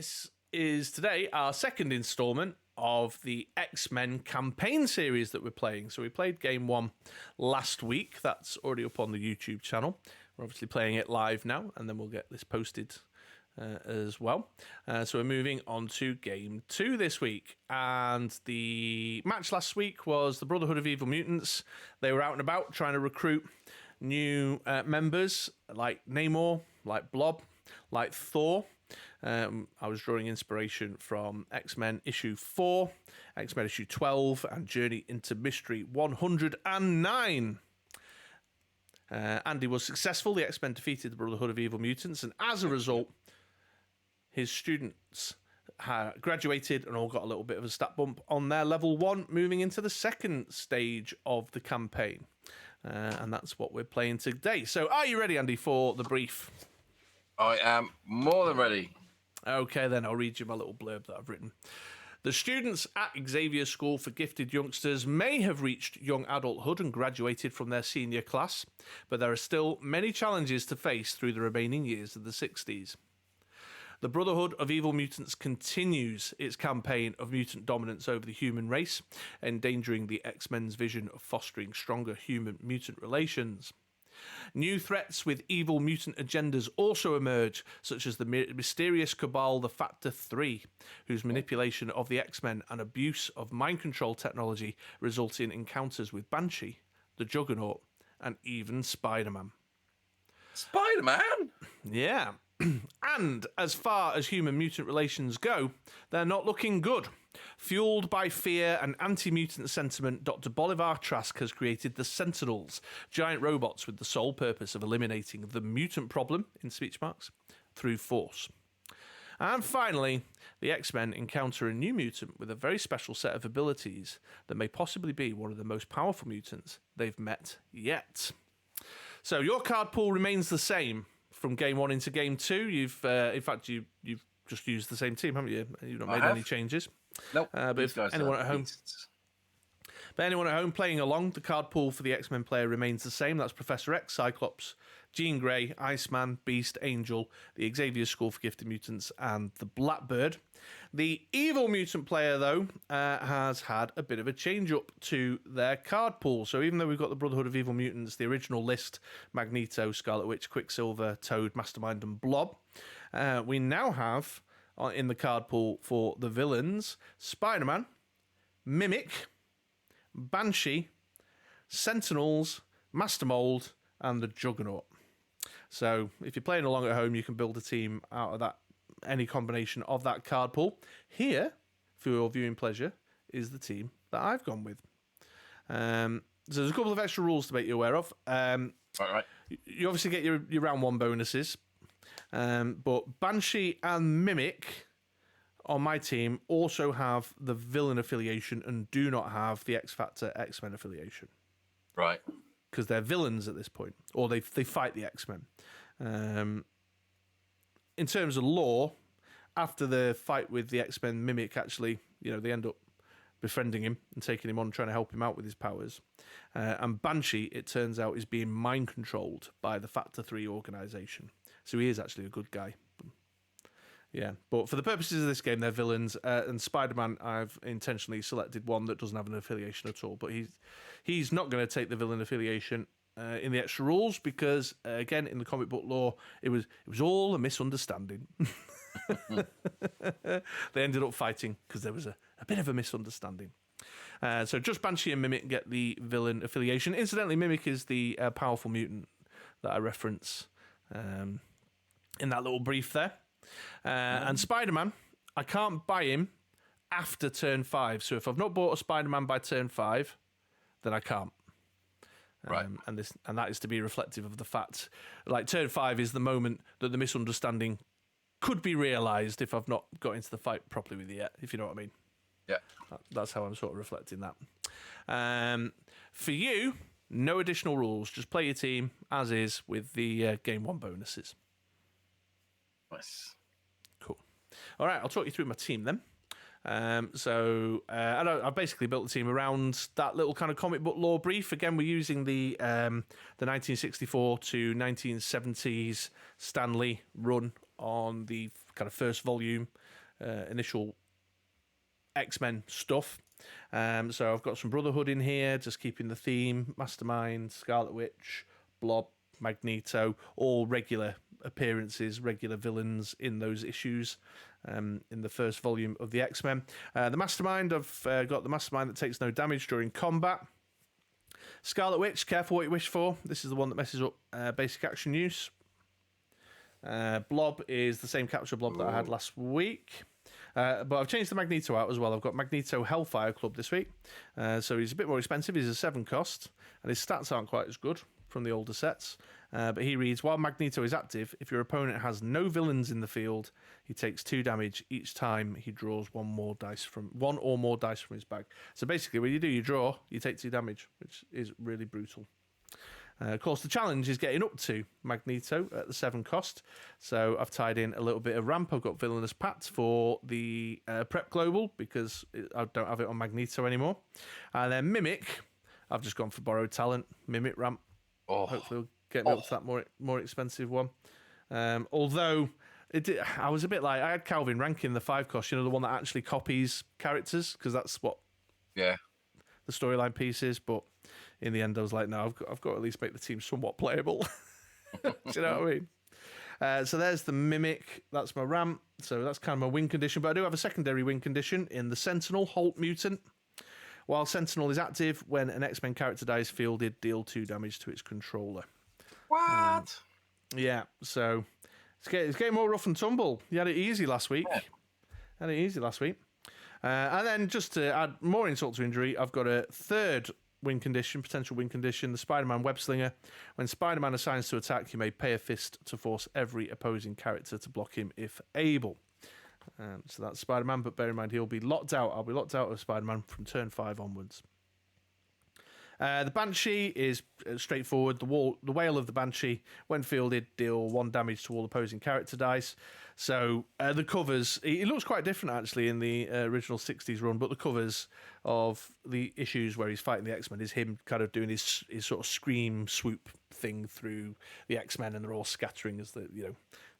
This is today our second instalment of the X-Men campaign series that we're playing. So we played game one last week. That's already up on the YouTube channel. We're obviously playing it live now, and then we'll get this posted as well. So we're moving on to game two this week. And the match last week was the Brotherhood of Evil Mutants. They were out and about trying to recruit new members like Namor, like Blob, like Thor. I was drawing inspiration from X-Men issue 4, X-Men issue 12, and Journey into Mystery 109. Andy was successful. The X-Men defeated the Brotherhood of Evil Mutants, and as a result, his students graduated and all got a little bit of a stat bump on their level 1, moving into the second stage of the campaign. And that's what we're playing today. So are you ready, Andy, for the brief? I am more than ready. Okay, then I'll read you my little blurb that I've written. The students at Xavier School for Gifted Youngsters may have reached young adulthood and graduated from their senior class, but there are still many challenges to face through the remaining years of the 60s. The Brotherhood of Evil Mutants continues its campaign of mutant dominance over the human race, endangering the X-Men's vision of fostering stronger human-mutant relations. New threats with evil mutant agendas also emerge, such as the mysterious cabal, the Factor 3, whose manipulation of the X-Men and abuse of mind control technology result in encounters with Banshee, the Juggernaut, and even Spider-Man. Spider-Man? Yeah. And as far as human-mutant relations go, they're not looking good. Fueled by fear and anti-mutant sentiment, Dr. Bolivar Trask has created the Sentinels, giant robots with the sole purpose of eliminating the mutant problem, in speech marks, through force. And finally, the X-Men encounter a new mutant with a very special set of abilities that may possibly be one of the most powerful mutants they've met yet. So your card pool remains the same from game one into game two. You've just used the same team, haven't you? You've not made any changes. Nope. But if anyone at home playing along, the card pool for the X-Men player remains the same. That's Professor X, Cyclops, Jean Grey, Iceman, Beast, Angel, the Xavier School for Gifted Mutants, and the Blackbird. The Evil Mutant player, though, has had a bit of a change-up to their card pool. So even though we've got the Brotherhood of Evil Mutants, the original list, Magneto, Scarlet Witch, Quicksilver, Toad, Mastermind, and Blob, we now have, in the card pool for the villains, Spider-Man, Mimic, Banshee, Sentinels, Master Mold, and the Juggernaut. So if you're playing along at home, you can build a team out of that, any combination of that card pool. Here, for your viewing pleasure, is the team that I've gone with. So there's a couple of extra rules to make you aware of. Right. You obviously get your round one bonuses, but Banshee and Mimic on my team also have the villain affiliation and do not have the X-Factor X-Men affiliation. Right. Because they're villains at this point, or they fight the X-Men. In terms of lore, after the fight with the X-Men, Mimic actually, they end up befriending him and taking him on, trying to help him out with his powers. And Banshee, it turns out, is being mind controlled by the Factor 3 organization. So he is actually a good guy. Yeah, but for the purposes of this game, they're villains. And Spider-Man, I've intentionally selected one that doesn't have an affiliation at all. But he's not going to take the villain affiliation in the extra rules because, again, in the comic book lore, it was all a misunderstanding. They ended up fighting because there was a bit of a misunderstanding. So just Banshee and Mimic get the villain affiliation. Incidentally, Mimic is the powerful mutant that I reference in that little brief there. And Spider-Man, I can't buy him after turn 5. So if I've not bought a Spider-Man by turn 5, then I can't. Right. And that is to be reflective of the fact, like turn 5 is the moment that the misunderstanding could be realised if I've not got into the fight properly with you yet, if you know what I mean. Yeah. That's how I'm sort of reflecting that. For you, no additional rules. Just play your team as is with the game 1 bonuses. Nice. Cool. All right, I'll talk you through my team then. I've basically built the team around that little kind of comic book lore brief. Again, we're using the 1964 to 1970s Stan Lee run on the kind of first volume initial X-Men stuff. So I've got some Brotherhood in here, just keeping the theme. Mastermind, Scarlet Witch, Blob, Magneto, all regular appearances, regular villains in those issues. In the first volume of the X-Men. The Mastermind, I've got the Mastermind that takes no damage during combat. Scarlet Witch, careful what you wish for. This is the one that messes up basic action use. Blob is the same capture blob that I had last week. But I've changed the Magneto out as well. I've got Magneto Hellfire Club this week. So he's a bit more expensive. He's a 7 cost. And his stats aren't quite as good from the older sets. But he reads, while Magneto is active, if your opponent has no villains in the field, he takes 2 damage each time he draws one or more dice from his bag. So basically, when you do your draw, you take 2 damage, which is really brutal. Of course, the challenge is getting up to Magneto at the 7 cost. So I've tied in a little bit of ramp. I've got Villainous Pat for the Prep Global because I don't have it on Magneto anymore. And then Mimic, I've just gone for Borrowed Talent, Mimic ramp. Hopefully we'll get me up to that more expensive one. Although I was a bit like, I had Calvin Rankin, the 5 cost, the one that actually copies characters, because that's what the storyline piece is. But in the end, I was like, no, I've got to at least make the team somewhat playable. Do you know what I mean? So there's the Mimic. That's my ramp. So that's kind of my win condition. But I do have a secondary win condition in the Sentinel, Hulk Mutant. While Sentinel is active, when an X-Men character dies fielded, deal 2 damage to its controller. What? Yeah, so it's getting more rough and tumble. You had it easy last week. And then just to add more insult to injury, I've got a third potential win condition, the Spider-Man Web Slinger. When Spider-Man assigns to attack, you may pay a fist to force every opposing character to block him if able. So that's Spider-Man, but bear in mind he'll be locked out. I'll be locked out of Spider-Man from turn 5 onwards. The Banshee is straightforward. The Whale of the Banshee, when fielded, deal 1 damage to all opposing character dice. So the covers, it looks quite different actually in the original 60s run, but the covers of the issues where he's fighting the X-Men is him kind of doing his sort of scream swoop thing through the X-Men, and they're all scattering as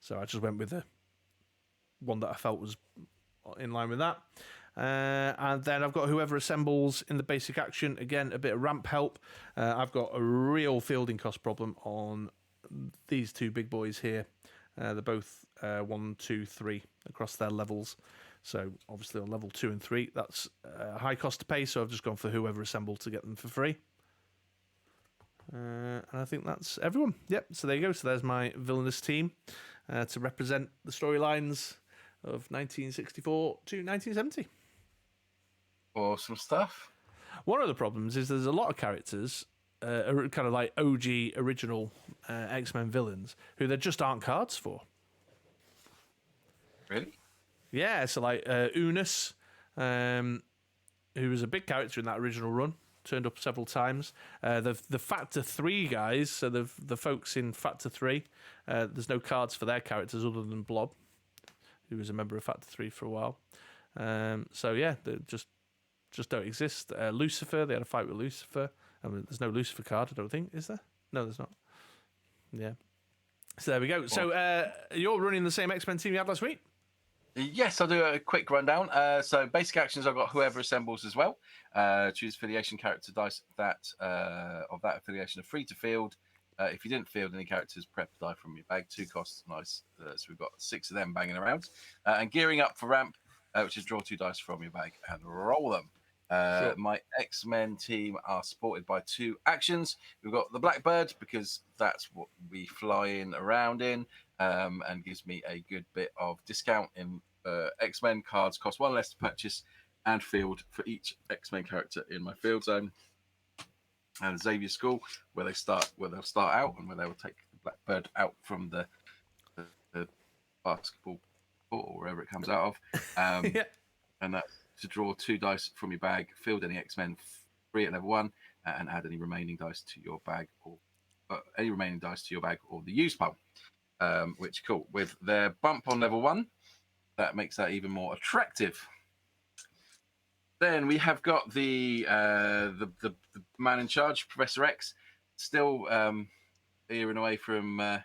So I just went with the one that I felt was in line with that. And then I've got whoever assembles in the basic action. Again, a bit of ramp help. I've got a real fielding cost problem on these 2 big boys here. They're both 1, 2, 3 across their levels. So obviously on level 2 and 3, that's a high cost to pay. So I've just gone for whoever assembled to get them for free. And I think that's everyone. Yep. So there you go. So there's my villainous team to represent the storylines of 1964 to 1970. Awesome stuff. One of the problems is there's a lot of characters, kind of like OG original X-Men villains, who there just aren't cards for. Really? Yeah, so like Unus, who was a big character in that original run, turned up several times. The Factor 3 guys, so the folks in Factor 3, there's no cards for their characters other than Blob, who was a member of Factor 3 for a while. So yeah, they just don't exist. Lucifer, they had a fight with Lucifer. I mean, there's no Lucifer card, I don't think, is there? No, there's not. Yeah. So there we go. So you're running the same X-Men team you had last week? Yes, I'll do a quick rundown. So basic actions, I've got whoever assembles as well. Choose affiliation character dice that of that affiliation are free to field. If you didn't field any characters, prep die from your bag. 2 costs, nice. So we've got 6 of them banging around. And gearing up for ramp, which is draw 2 dice from your bag and roll them. Sure. My X-Men team are supported by 2 actions. We've got the Blackbird, because that's what we fly in around in, and gives me a good bit of discount in X-Men cards. Cost 1 less to purchase and field for each X-Men character in my field zone. And Xavier School, where they'll start out, and where they will take the Blackbird out from the basketball court or wherever it comes out of. Yeah. And that's to draw 2 dice from your bag, field any X-Men free at level 1, and add any remaining dice to your bag, or the use pile. Which cool. With their bump on level 1, that makes that even more attractive. Then we have got the man in charge, Professor X, still earing away from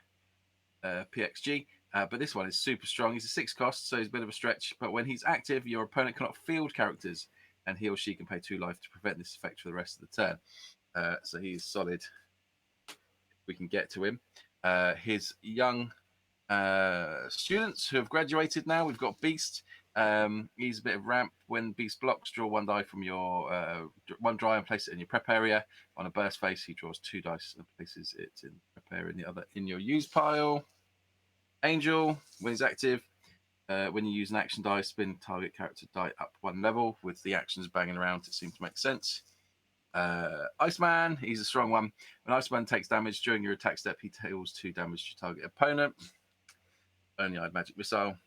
PXG. But this one is super strong. He's a 6 cost, so he's a bit of a stretch. But when he's active, your opponent cannot field characters, and he or she can pay 2 life to prevent this effect for the rest of the turn. So he's solid. We can get to him. His young students who have graduated now. We've got Beast. He's a bit of ramp. When Beast blocks, draw 1 die from your 1 dry and place it in your prep area. On a burst phase, he draws 2 dice and places it in prep area, and the other in your use pile. Angel, when he's active, when you use an action die, spin target character die up 1 level. With the actions banging around, it seems to make sense. Iceman, he's a strong one. When Iceman takes damage during your attack step, he deals 2 damage to target opponent. Only Eyed Magic Missile.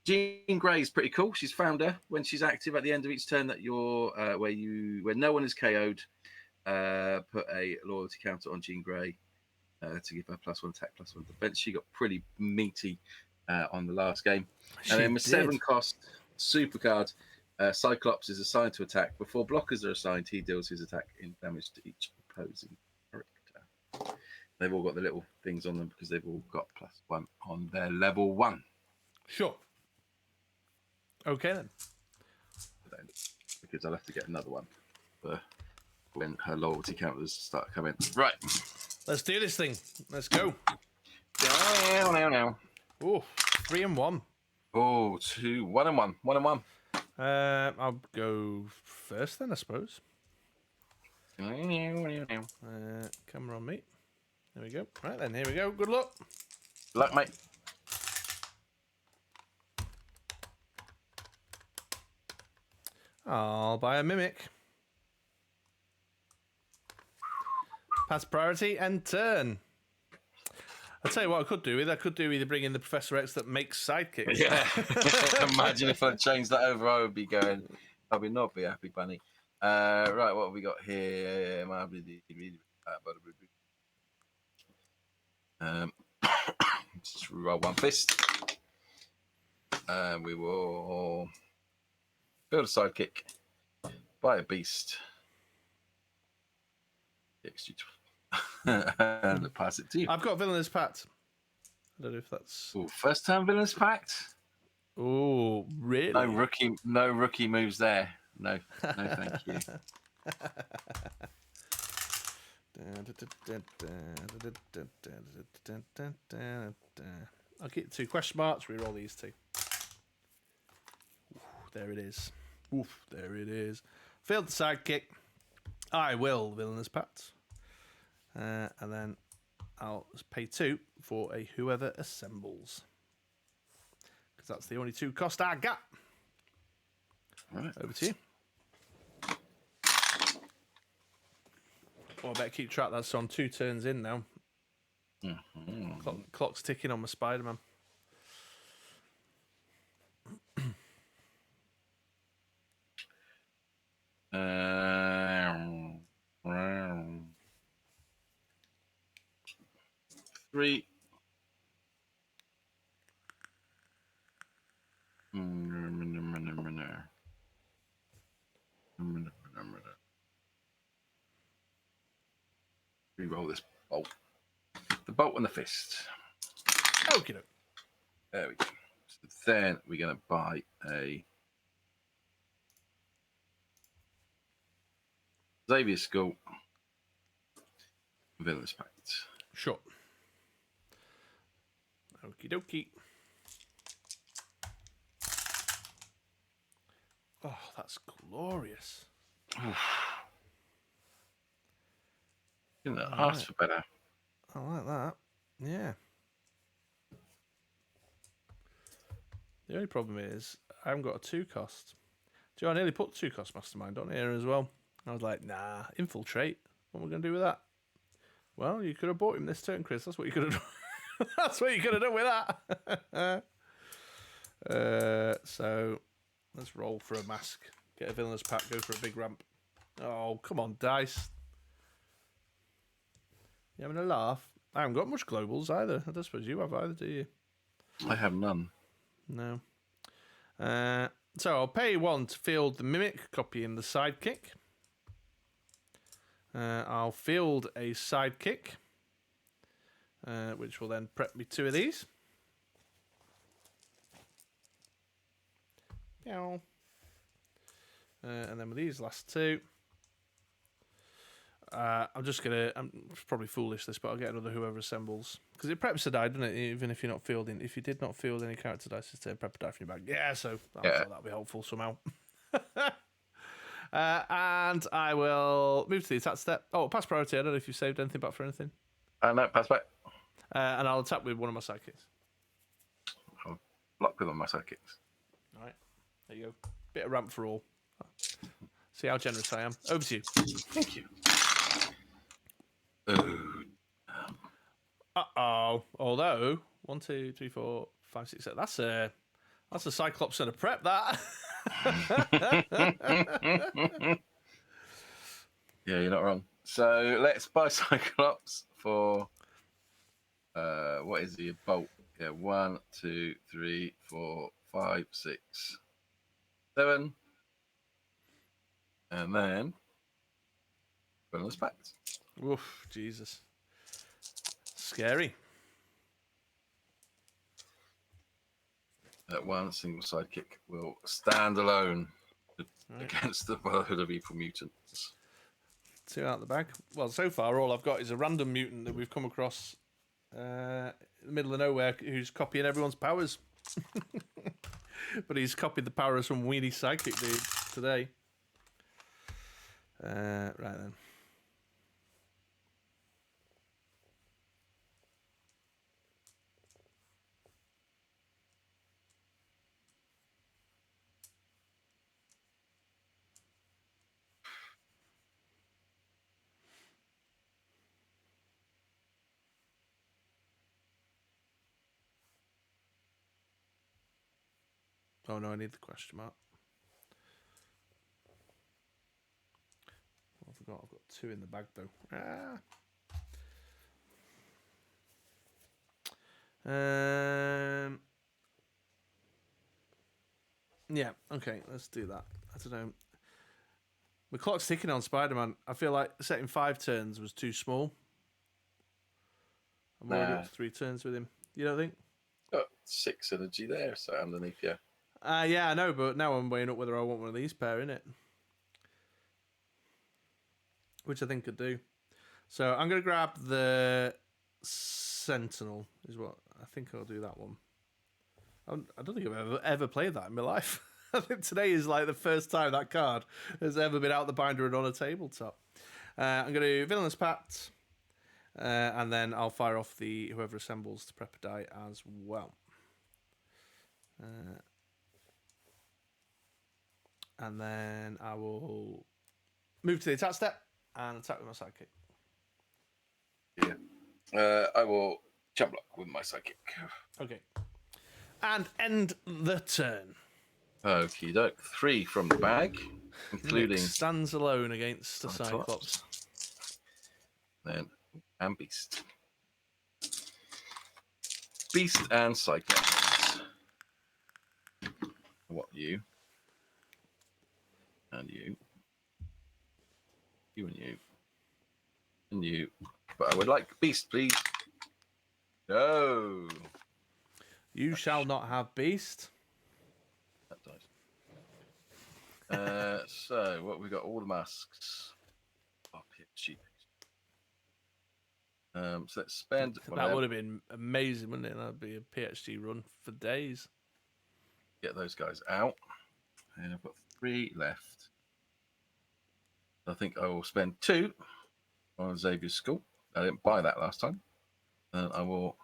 Jean Grey is pretty cool. She's founder. When she's active at the end of each turn that you're when no one is KO'd, put a loyalty counter on Jean Grey to give her +1 attack, +1 defense. She got pretty meaty on the last game. And then with 7 cost, super card, Cyclops is assigned to attack. Before blockers are assigned, he deals his attack in damage to each opposing character. They've all got the little things on them because they've all got +1 on their level 1. Sure. Okay then. Because I'll have to get another one for when her loyalty counters start coming. Right. Let's do this thing. Let's go. Now. Oh, 3 and 1. Oh, 2, 1 and 1. 1 and 1. I'll go first then, I suppose. Camera on me. There we go. Right then, here we go. Good luck. Luck, mate. I'll buy a Mimic. Pass priority and turn. I'll tell you what I could do with. I could do either bring in the Professor X that makes sidekicks. Yeah. Imagine if I changed that over, I'd be not be happy, bunny. Right, what have we got here? Just roll 1 fist. We will build a sidekick, buy a beast, and pass it to you. I've got Villainous Pact. I don't know if that's. Ooh, first time Villainous Pact. Oh, really? No rookie moves there. No, thank you. I'll get 2 question marks. Reroll these 2. Ooh, there it is. Oof, there it is. Failed the sidekick. I will Villainous Pact. And then I'll pay 2 for a whoever assembles. Because that's the only 2 cost I got. Right. Over to you. Oh, I better keep track. That's on 2 turns in now. Mm-hmm. Clock's ticking on my Spider-Man. Three. Reroll this bolt. The bolt and the fist. Okay. There we go. So then we're going to buy a Xavier School Villainous Pact. Sure. Okie dokie. Oh, that's glorious. You know, ask for better. I like that. Yeah. The only problem is I haven't got a 2 cost. Joe, I nearly put 2 cost Mastermind on here as well. I was like, nah, infiltrate. What am I going to do with that? Well, you could have bought him this turn, Chris. That's what you could have done. That's what you could have done with that. So let's roll for a mask. Get a Villainous Pact, go for a big ramp. Oh, come on, dice. You having a laugh? I haven't got much globals either. I don't suppose you have either, do you? I have none. No. So I'll pay 1 to field the Mimic, copying the sidekick. I'll field a sidekick, which will then prep me 2 of these. Yeah. And then with these last two, I'm probably foolish this, but I'll get another whoever assembles. Because it preps a die, doesn't it? Even if you're not fielding. If you did not field any character dice, it's a prep a die from your bag. Yeah, so I thought that'd be helpful somehow. And I will move to the attack step. Oh, pass priority. I don't know if you saved anything back for anything. No, pass back. And I'll attack with one of my sidekicks. I'll block with one of my sidekicks. All right. There you go. Bit of ramp for all. See how generous I am. Over to you. Thank you. Uh-oh. Although, 1, 2, 3, 4, 5, 6, 7. That's a Cyclops and a prep, that. Yeah, you're not wrong. So let's buy Cyclops for what is he? A bolt. Yeah, 1, 2, 3, 4, 5, 6, 7. And then bonus pact. Oof, Jesus. Scary. That one single sidekick will stand alone against the Brotherhood of Evil Mutants. 2 out the bag. Well, so far, all I've got is a random mutant that we've come across in the middle of nowhere who's copying everyone's powers. But he's copied the powers from Weenie Sidekick dude today. Right then. Oh no, I need the question mark. I forgot I've got 2 in the bag though. Yeah, okay, let's do that. I don't know. The clock's ticking on Spider-Man. I feel like setting 5 turns was too small. I'm already up to 3 turns with him. You don't think? Got 6 energy there, so underneath you. Yeah, I know, but now I'm weighing up whether I want one of these pair, innit? Which I think could do. So I'm going to grab the Sentinel, is what I think I'll do that one. I don't think I've ever played that in my life. I think today is like the first time that card has ever been out the binder and on a tabletop. I'm going to do Villainous Pact, and then I'll fire off the whoever assembles to prep a die as well. And then I will move to the attack step and attack with my sidekick. Yeah. I will jump block with my sidekick. Okay. And end the turn. Okie doke. 3 from the bag, including. Nick stands alone against the Cyclops. Then, and Beast. Beast and Cyclops. What, you? And you. You and you. And you. But I would like Beast, please. No. You shall not have Beast. That dies. So, what we got? All the masks. Oh, cheap. So let's spend. That would have been amazing, wouldn't it? That'd be a PhD run for days. Get those guys out. And I've got 3 left. I think I will spend 2 on Xavier's School. I didn't buy that last time. And I will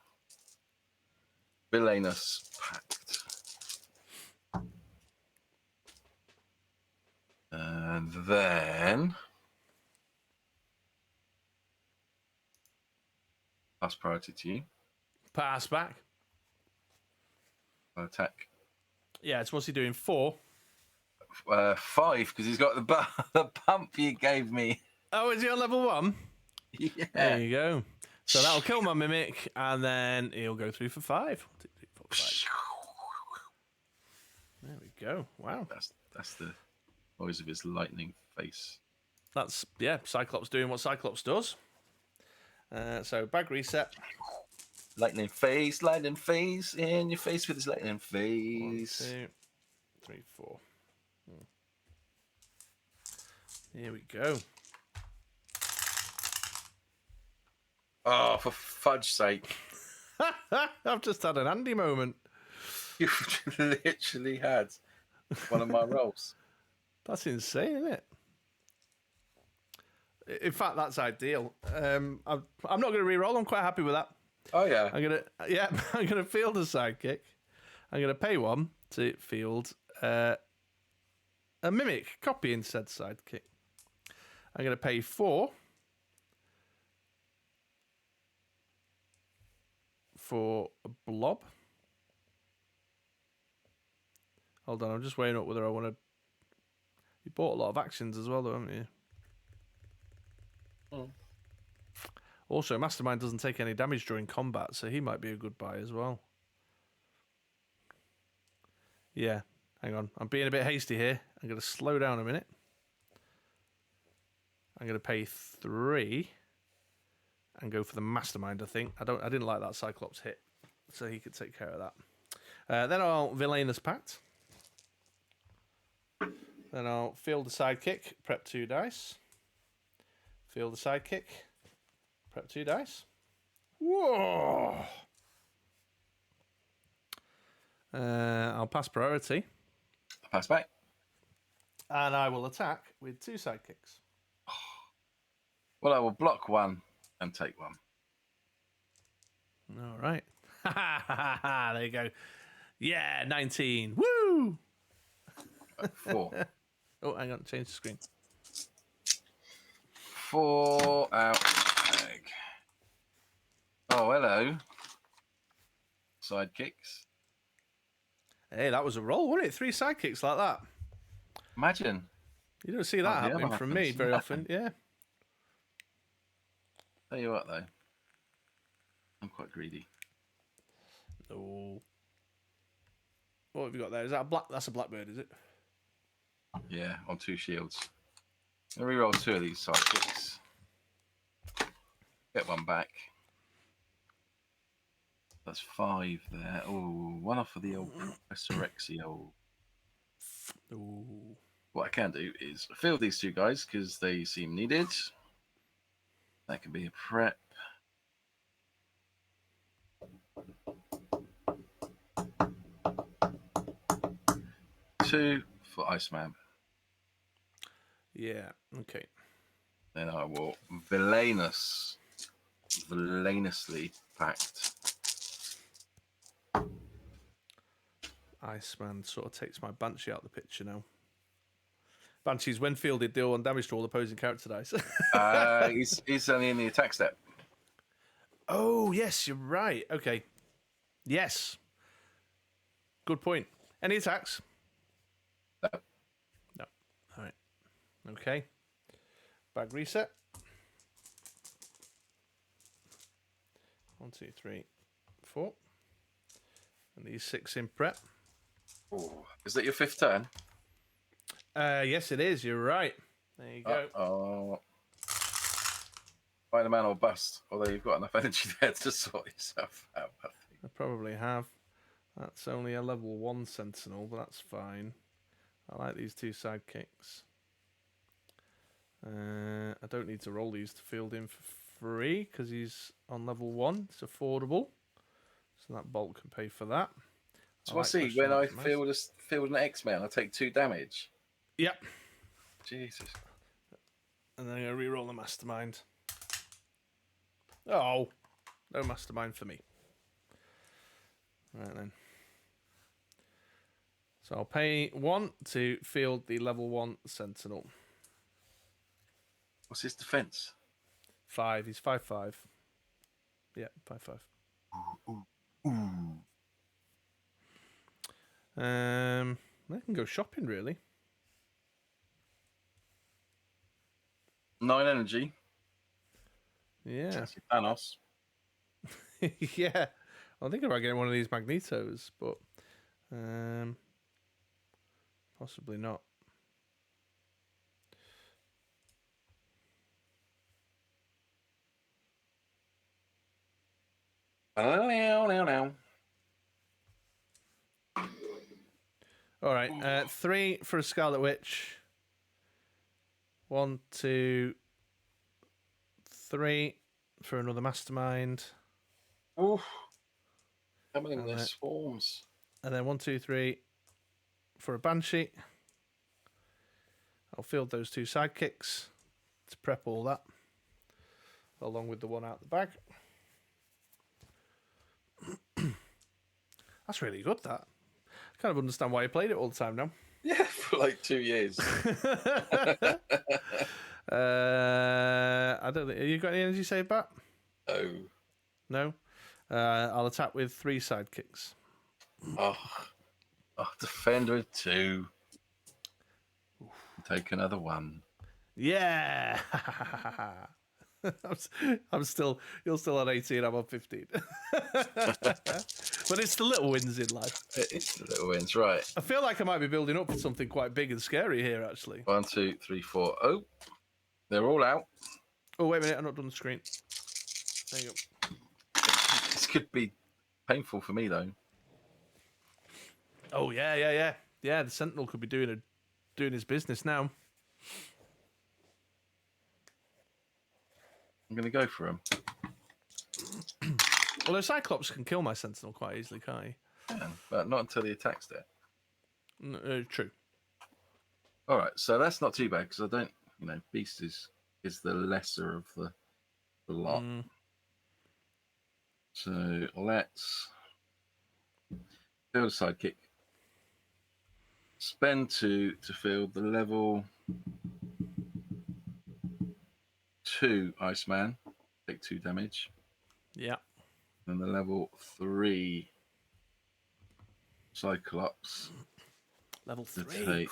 Villainous Pact. And then pass priority to you. Pass back. I'll attack. Yeah, it's what's he doing? 4. 5, because he's got the pump you gave me. Oh, is he on level 1? Yeah. There you go. So that'll kill my mimic, and then he'll go through for 5. 1, 2, 3, 4, 5. There we go. Wow. That's the noise of his lightning face. That's, yeah, Cyclops doing what Cyclops does. So bag reset. Lightning face in your face with his lightning face. 1, 2, 3, 4. Here we go. Oh, for fudge's sake. I've just had an Andy moment. You've literally had one of my rolls. That's insane, isn't it? In fact, that's ideal. I'm not going to re-roll. I'm quite happy with that. Oh, yeah. I'm gonna field a sidekick. I'm gonna pay 1 to field a mimic, copy instead sidekick. I'm gonna pay 4 for a blob. Hold on, I'm just weighing up whether I want to. You bought a lot of actions as well, though, haven't you? Mm. Also, Mastermind doesn't take any damage during combat, so he might be a good buy as well. Yeah, hang on. I'm being a bit hasty here. I'm going to slow down a minute. I'm going to pay 3 and go for the Mastermind, I think. I didn't like that Cyclops hit, so he could take care of that. Then I'll Villainous Pact. Then I'll field the sidekick, prep 2 dice. Field the sidekick, prep 2 dice. Whoa! I'll pass priority. Pass back. And I will attack with 2 sidekicks. Well, I will block 1 and take 1. All right. There you go. Yeah, 19. Woo! 4. Oh, hang on. Change the screen. 4 out. Egg. Oh, hello. Sidekicks. Hey, that was a roll, wasn't it? 3 sidekicks like that. Imagine. You don't see that Hardly happening ever from me happens. very often. Yeah. Tell you what, though. I'm quite greedy. Oh. What have you got there? Is that a black? That's a blackbird, is it? Yeah, on 2 shields. I'm going to reroll 2 of these sidekicks. Get 1 back. That's 5 there. Oh, 1 off of the old accessory. Ooh. What I can do is field these 2 guys because they seem needed. That can be a prep. Two for Iceman. Yeah. Okay. Then I will villainously pact. Iceman sort of takes my Banshee out of the picture now. Banshees, when fielded, deal 1 damage to all opposing character dice. He's only in the attack step. Oh, yes, you're right. Okay. Yes. Good point. Any attacks? No. No. All right. Okay. Bag reset. 1, 2, 3, 4. And these 6 in prep. Ooh. Is that your 5th turn? Yes, it is. You're right. There you go. Oh. Spider-Man or bust. Although you've got enough energy there to sort yourself out. I think. I probably have. That's only a level 1 Sentinel, but that's fine. I like these 2 sidekicks. I don't need to roll these to field him for free because he's on level 1. It's affordable. So that bolt can pay for that. So I see when I field an X-Men, I take 2 damage. Yep. Jesus. And then I'm going to reroll the Mastermind. Oh, no Mastermind for me. Right then. So I'll pay 1 to field the level 1 Sentinel. What's his defense? 5. He's 5/5. Yeah, 5/5. Ooh. I can go shopping really. 9 energy. Yeah. That's Thanos. Yeah. I'm thinking about getting one of these Magnetos, but possibly not. All right. 3 for a Scarlet Witch. 1, 2, 3 for another Mastermind. Oof. Coming in And their then- swarms. And then 1, 2, 3 for a Banshee. I'll field those 2 sidekicks to prep all that, along with the one out the bag. That's really good, that. I kind of understand why you played it all the time now. Yeah, for like 2 years. I don't think... You got any energy save back? Oh. No? I'll attack with 3 sidekicks. Oh. Defend with 2. Take another 1. Yeah! I'm still... You're still on 18, I'm on 15. But it's the little wins in life. It's the little wins, right. I feel like I might be building up for something quite big and scary here, actually. 1, 2, 3, 4. Oh, they're all out. Oh, wait a minute, I've not done the screen. There you go. This could be painful for me, though. Oh, yeah. Yeah, the Sentinel could be doing his business now. I'm going to go for him. Although Cyclops can kill my Sentinel quite easily, can't he? Yeah, but not until he attacks it. True. All right, so that's not too bad because I don't, Beast is the lesser of the lot. So let's build a sidekick. Spend 2 to field the level 2 Iceman. Take 2 damage. Yeah. And the level 3 Cyclops. Level 3. Take,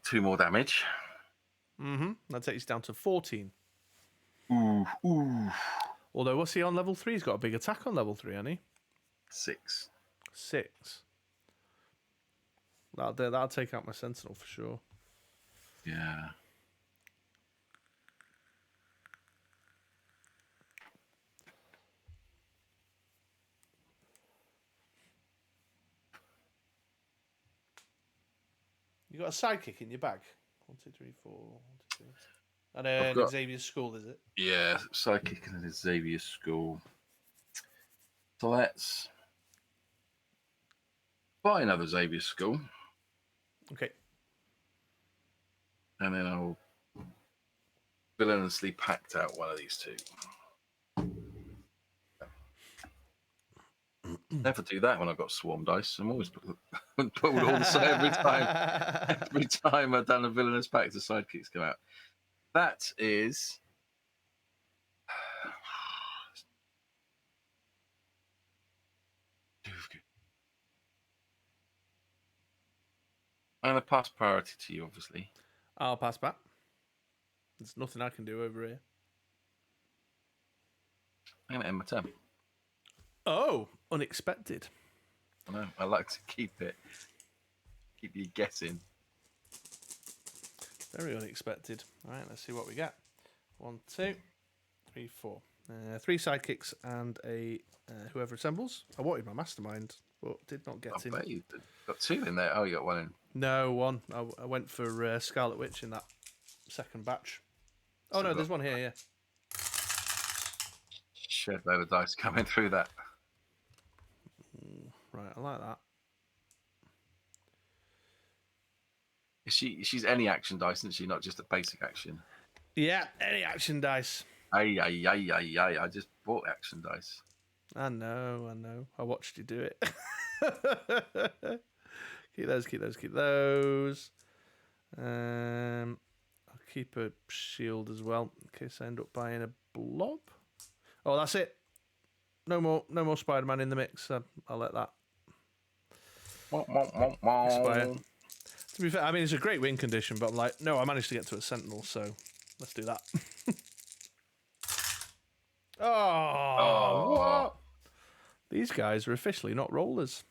2 more damage. That takes you down to 14. Ooh. Although, what's he on level 3? He's got a big attack on level 3, hasn't he? 6. 6. That'll take out my Sentinel for sure. Yeah. You got a sidekick in your bag? 1, 2, 3, 4. 1, 2, 3. And an Xavier's School, is it? Yeah, Psychic and Xavier's School. So let's buy another Xavier's School. Okay. And then I'll villainously pact out one of these 2. Never do that when I've got swarm dice. I'm always pulled all the side every time. Every time I've done a villainous pact, the sidekicks come out. That is I'm going to pass priority to you, obviously. I'll pass back. There's nothing I can do over here. I'm going to end my turn. Oh, unexpected. I know. I like to keep you guessing. Very unexpected. All right, let's see what we get. 1, 2, 3, 4. 3 sidekicks and a whoever assembles. I wanted my Mastermind, but did not get him. I bet you got 2 in there. Oh, you got 1 in. No, 1. I went for Scarlet Witch in that second batch. Oh, no, there's 1 here, yeah. Shed load of dice coming through that. Right, I like that. She's any action dice, isn't she? Not just a basic action. Yeah, any action dice. Ay. I just bought action dice. I know. I watched you do it. Keep those. I'll keep a shield as well in case I end up buying a blob. Oh, that's it. No more Spider-Man in the mix. I'll let that expire. To be fair, I mean, it's a great win condition, but I'm like, no, I managed to get to a Sentinel, so let's do that. What? These guys are officially not rollers.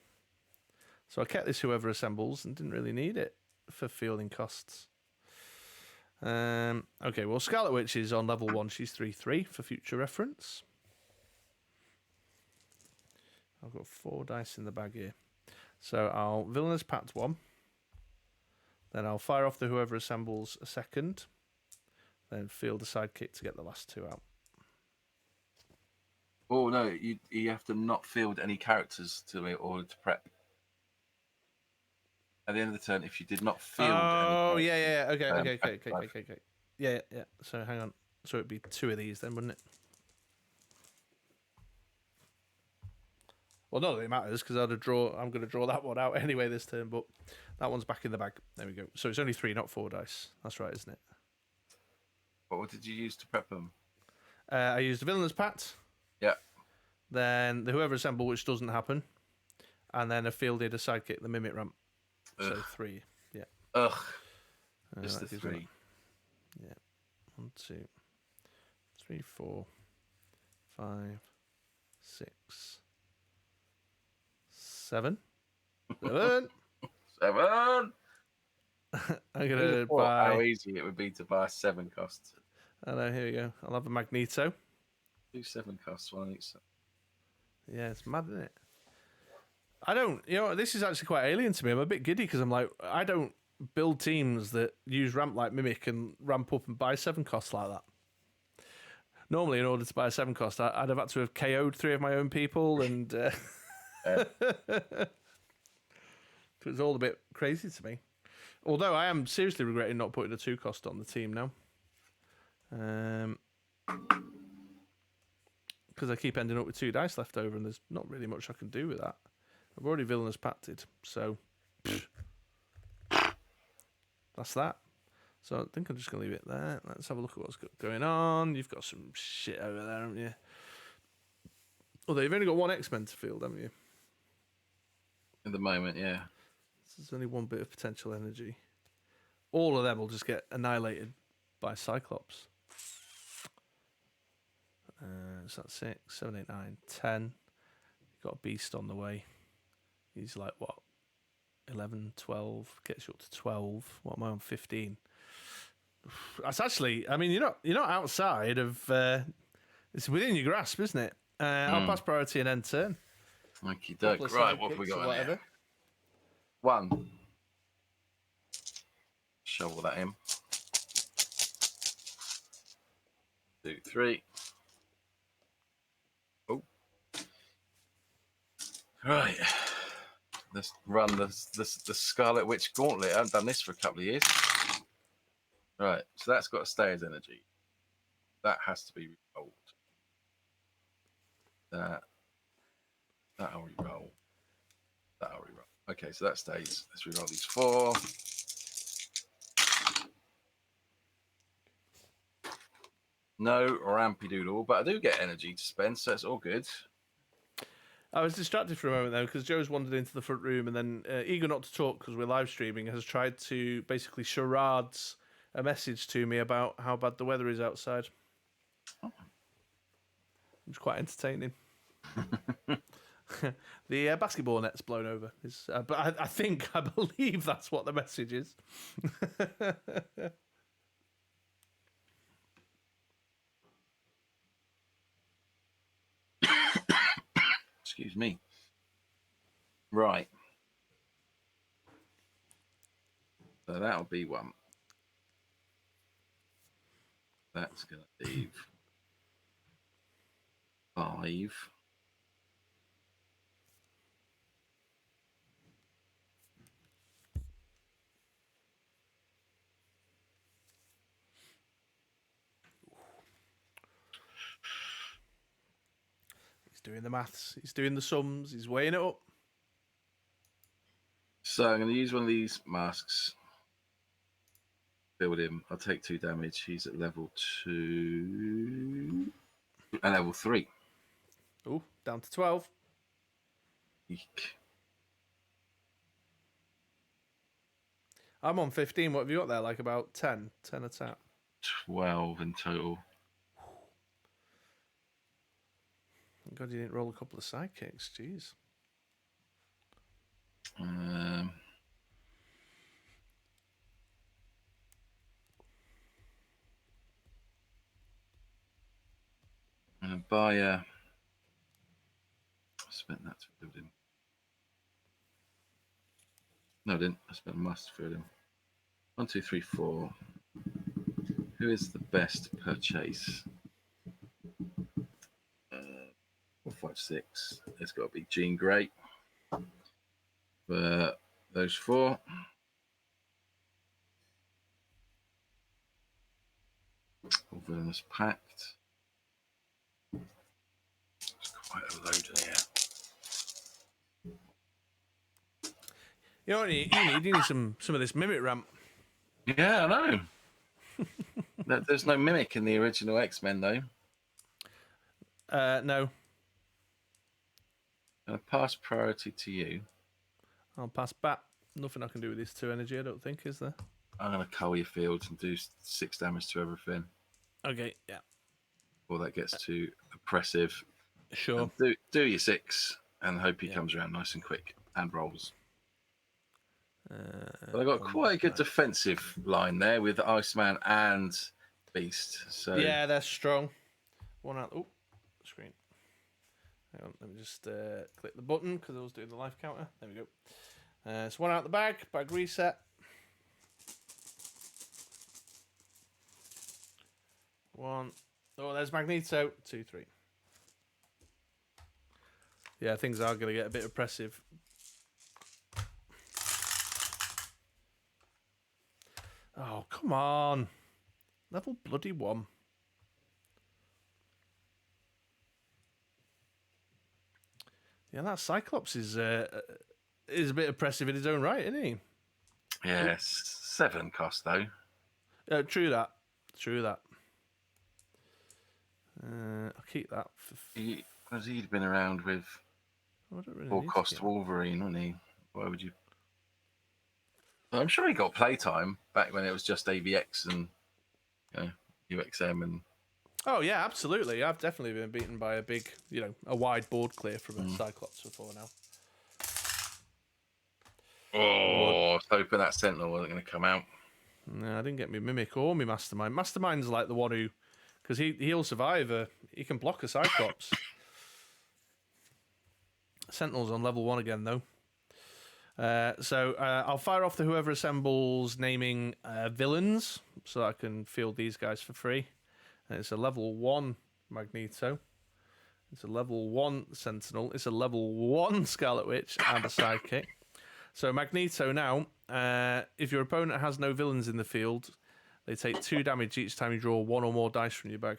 So I kept this whoever assembles and didn't really need it for fielding costs. Okay, well, Scarlet Witch is on level 1. She's 3/3 for future reference. I've got 4 dice in the bag here. So I'll Villainous Pact 1. Then I'll fire off the whoever assembles a second. Then field a sidekick to get the last 2 out. Oh no, you have to not field any characters to in order to prep. At the end of the turn, if you did not field any characters, Okay. Yeah. So hang on. So it'd be 2 of these then, wouldn't it? Well, not that it matters because I'm going to draw that one out anyway this turn, but that one's back in the bag. There we go. So it's only 3, not 4 dice. That's right, isn't it? What did you use to prep them? I used the Villainous Pact. Yeah. Then the whoever assemble, which doesn't happen, and then I fielded a sidekick, the Mimic Ramp. So 3. Yeah. Ugh. Just the 3. Yeah. 1, 2, 3, 4, 5, 6, 7. 7. 7. I'm gonna buy. How easy it would be to buy 7 costs. I know. Here we go. I'll have a Magneto. 2 7 costs, 1 each. Yeah, it's mad, isn't it? I don't. This is actually quite alien to me. I'm a bit giddy because I'm like, I don't build teams that use ramp like Mimic and ramp up and buy 7 costs like that. Normally, in order to buy a 7 cost, I'd have had to have KO'd 3 of my own people, and it's all a bit crazy to me. Although I am seriously regretting not putting a 2 cost on the team now. Because I keep ending up with 2 dice left over, and there's not really much I can do with that. I've already Villainous Pacted, so that's that. So I think I'm just going to leave it there. Let's have a look at what's going on. You've got some shit over there, haven't you? Although you've only got 1 X-Men to field, haven't you? At the moment, yeah. There's only 1 bit of potential energy. All of them will just get annihilated by Cyclops. So that's 6, 7, 8, 9, 10. You've got a Beast on the way. He's like, what? 11, 12. Gets you up to 12. What am I on? 15. That's actually, I mean, you're not outside of, it's within your grasp, isn't it? I'll pass priority and end turn. Okie doke. Right, what have we got on here? 1. Shovel that in. 2, 3. Oh. Right. Let's run the Scarlet Witch Gauntlet. I haven't done this for a couple of years. Right, so that's got to stay as energy. That has to be re-rolled. That'll re-roll. That'll re-roll. Okay, so that stays. Let's re-roll these 4. No rampy doodle, but I do get energy to spend, so it's all good. I was distracted for a moment though because Joe's wandered into the front room and then, eager not to talk because we're live streaming, has tried to basically charades a message to me about how bad the weather is outside. Oh. It's quite entertaining. The basketball net's blown over. But I believe that's what the message is. Excuse me. Right. So that'll be 1. That's going to leave 5. He's doing the maths. He's doing the sums. He's weighing it up. So I'm going to use one of these masks. Build him. I'll take 2 damage. He's at level 2 and level 3. Oh, down to 12. Eek. I'm on 15. What have you got there? Like about 10? 10 attack. 12 in total. Thank God you didn't roll a couple of sidekicks. Jeez. buy a. I spent that to build him. No, I didn't. I spent a must to build him. 1, 2, 3, 4. Who is the best purchase? 4, 5, 6. There's got to be Jean Grey. For those 4. All Villainous Pact. There's quite a load in here. You know what you need some of this mimic ramp. Yeah, I know. There's no mimic in the original X-Men, though. No. And a pass priority to you. I'll pass back. Nothing I can do with this 2 energy, I don't think, is there? I'm going to cull your field and do 6 damage to everything. Okay, yeah. Before that gets too oppressive. Sure. And do your 6 and hope he comes around nice and quick and rolls. But I got quite a good defensive line there with Iceman and Beast. So yeah, they're strong. One out. Oh, screen. Hang on, let me just click the button because I was doing the life counter. There we go. So one out the bag reset. One. Oh, there's Magneto. 2, 3. Yeah, things are going to get a bit oppressive. Oh, come on. Level bloody 1. Yeah, that Cyclops is a bit oppressive in his own right, isn't he? yes, 7 cost though. True that. I'll keep that. He'd been around with full cost Wolverine, wouldn't he? Why would you? I'm sure he got playtime back when it was just AVX and UXM and. Oh yeah, absolutely. I've definitely been beaten by a big, a wide board clear from a Cyclops before now. Oh, I was hoping that Sentinel wasn't going to come out. No, I didn't get me Mimic or me Mastermind. Mastermind's like the one who, because he'll survive. He can block a Cyclops. Sentinel's on level 1 again though. So I'll fire off to whoever assembles naming villains, so I can field these guys for free. And it's a level 1 Magneto. It's a level 1 Sentinel. It's a level 1 Scarlet Witch and a sidekick. So Magneto now, if your opponent has no villains in the field, they take 2 damage each time you draw 1 or more dice from your bag.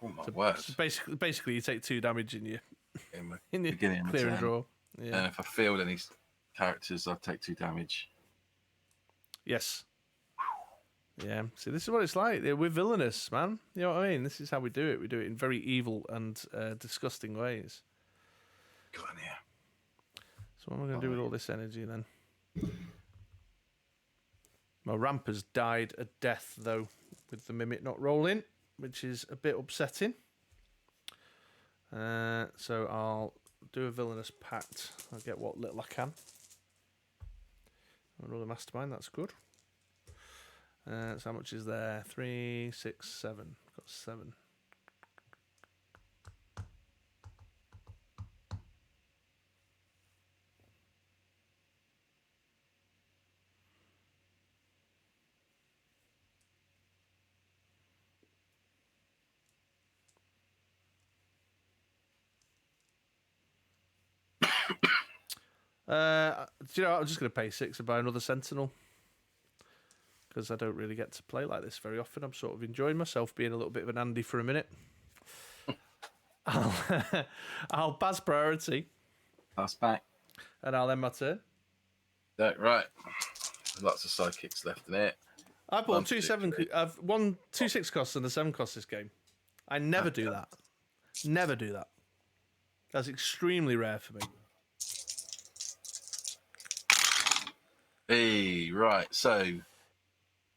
Oh my word! So basically, you take 2 damage in your beginning clear and draw. Yeah. And if I field any characters, I'll take 2 damage. Yes. Yeah. See, this is what it's like. We're villainous, man. You know what I mean? This is how we do it. We do it in very evil and disgusting ways. Go on here. So what am I going to do with all this energy then? My ramp has died a death, though, with the Mimic not rolling, which is a bit upsetting. So I'll do a Villainous Pact. I'll get what little I can. Another Mastermind, that's good. So how much is there? 3, 6, 7. Got 7. Do you know, I'm just going to pay 6 and buy another Sentinel. Because I don't really get to play like this very often. I'm sort of enjoying myself being a little bit of an Andy for a minute. I'll pass priority. Pass back. And I'll end my turn. Right. Lots of sidekicks left in it. I bought 2 6 costs and a 7 cost this game. I never do that. Never do that. That's extremely rare for me. Hey, right. So,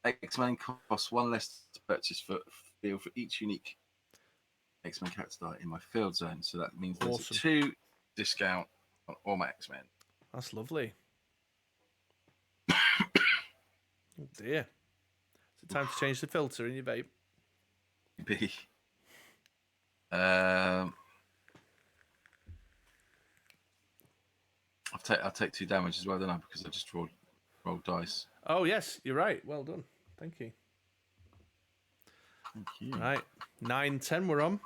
X-Men costs 1 less to purchase for field for each unique X-Men character die in my field zone. So that means there's a 2 discount on all my X-Men. That's lovely. Oh dear. Is it time to change the filter in your vape? Maybe. I'll take 2 damage as well, don't I? Because I just rolled dice. Oh, yes, you're right. Well done. Thank you. Thank you. Right. 9, 10 we're on.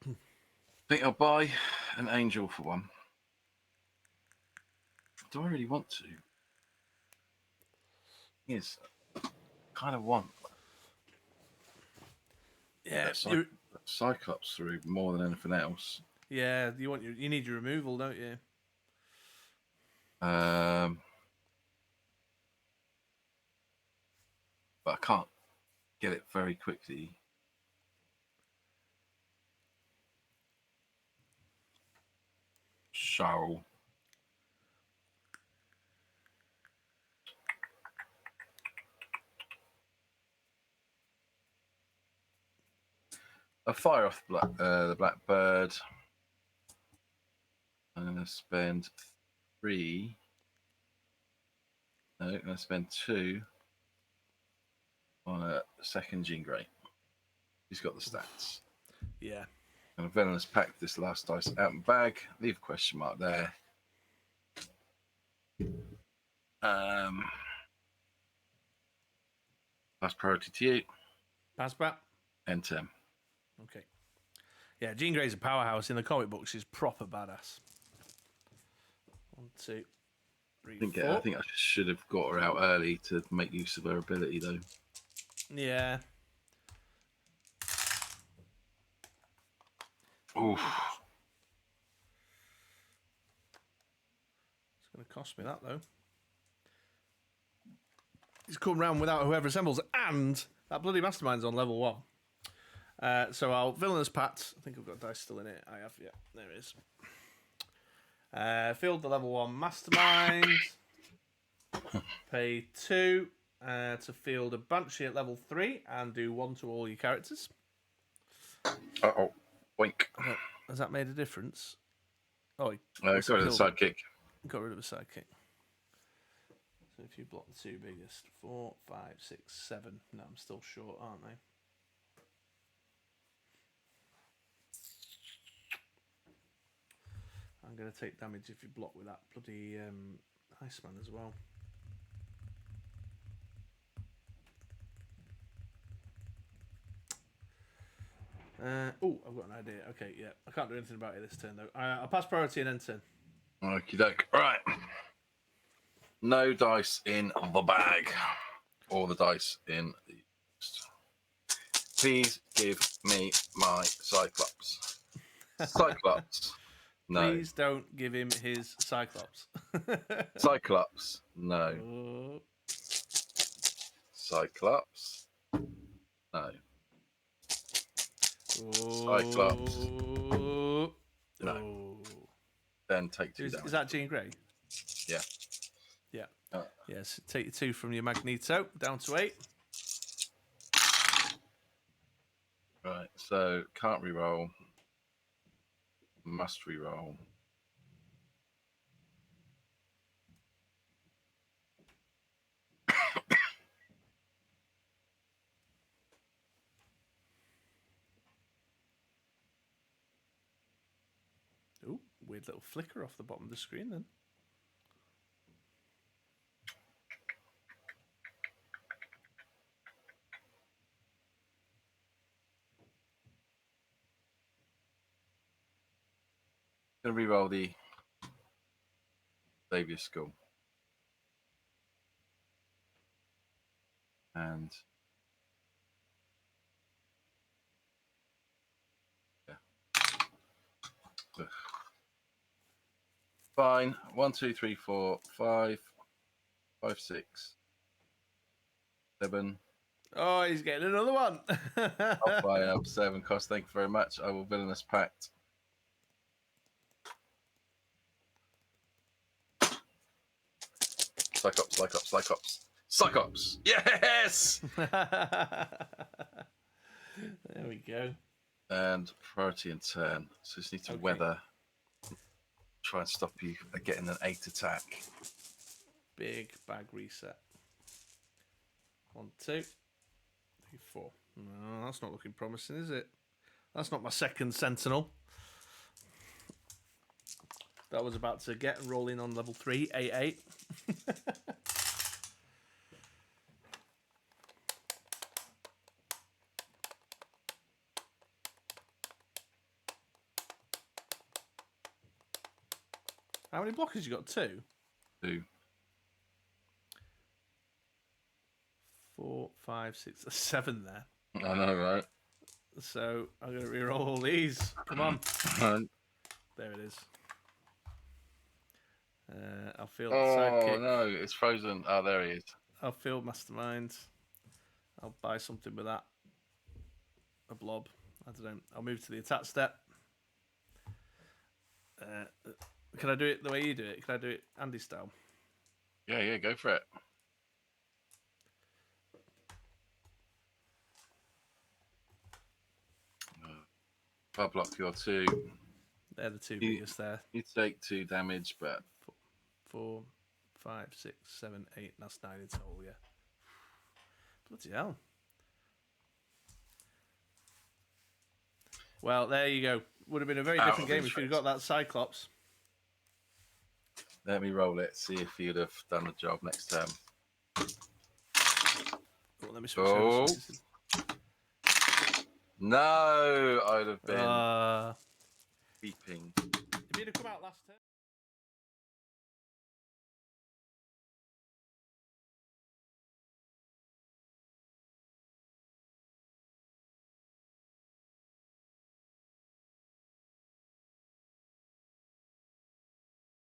I think I'll buy an angel for 1. Do I really want to? Yes, kind of want. Yeah, that Cyclops through more than anything else. yeah. You need your removal, don't you? But I can't get it very quickly. Cheryl. I fire off the Blackbird. I'm going to spend 3. No, I'm going to spend 2 on a second Jean Grey. He's got the stats. Yeah. I'm going to Venomous Pack this last dice out in bag. Leave a question mark there. Last priority to you. Pass back. Enter. Okay. Yeah, Jean Grey's a powerhouse. In the comic books, she's proper badass. 1, 2, 3, 4. I think I should have got her out early to make use of her ability, though. Yeah. Oof. It's going to cost me that, though. He's come round without whoever assembles, and that bloody mastermind's on level 1. So I'll Villainous Pat. I think I've got dice still in it. I have, yeah. There it is. Field the level 1 mastermind. Pay 2 to field a Banshee at level 3 and do 1 to all your characters. Uh-oh. Wink. Has that made a difference? Oh, Got rid of the sidekick. Got rid of a sidekick. So if you block the 2 biggest, 4, 5, 6, 7. No, I'm still short, aren't I? I'm going to take damage if you block with that bloody Iceman as well. Oh, I've got an idea. Okay, yeah. I can't do anything about it this turn, though. I'll pass priority and end turn. Okie doke. Right. No dice in the bag. Or the dice in the... Please give me my Cyclops. Cyclops. No. Please don't give him his Cyclops. Cyclops. No. Oh. Cyclops. No. Cyclops. Oh. No. Oh. Then take 2 damage. Is that Jean Grey? Yeah. Yeah. Yes. Take your 2 from your Magneto down to 8. Right. So can't reroll. Must reroll. Ooh, weird little flicker off the bottom of the screen then. Gonna reroll the Xavier School. And yeah. Ugh. Fine. 1, 2, 3, 4, 5, 5, 6, 7. Oh, he's getting another one. I'll buy up 7 cost. Thank you very much. I will Villainous Pact. Cyclops, Cyclops, Cyclops, Cyclops. Yes. There we go. And priority and turn. So just need to weather. Try and stop you getting an 8 attack. Big bag reset. 1, 2, 3, 4. No, that's not looking promising, is it? That's not my second sentinel. That was about to get rolling on level 3, 8. How many blockers you got? 2? 2. 4, 5, 6, 7 there. I know, right? So I'm going to reroll all these. Come on. There it is. I'll field sidekick. Oh no, it's frozen. Oh, there he is. I'll field mastermind. I'll buy something with that. A blob. I don't know. I'll move to the attack step. Can I do it the way you do it? Can I do it Andy style? Yeah, go for it. If I block your 2, They're the 2 biggest there. you take 2 damage, but 4, 5, 6, 7, 8. That's 9 in total, yeah. Bloody hell. Well, there you go. Would have been a very different game if you'd got that Cyclops. Let me roll it, see if you'd have done the job next turn. Oh, let me switch over. No, I'd have been beeping. If you'd have come out last turn.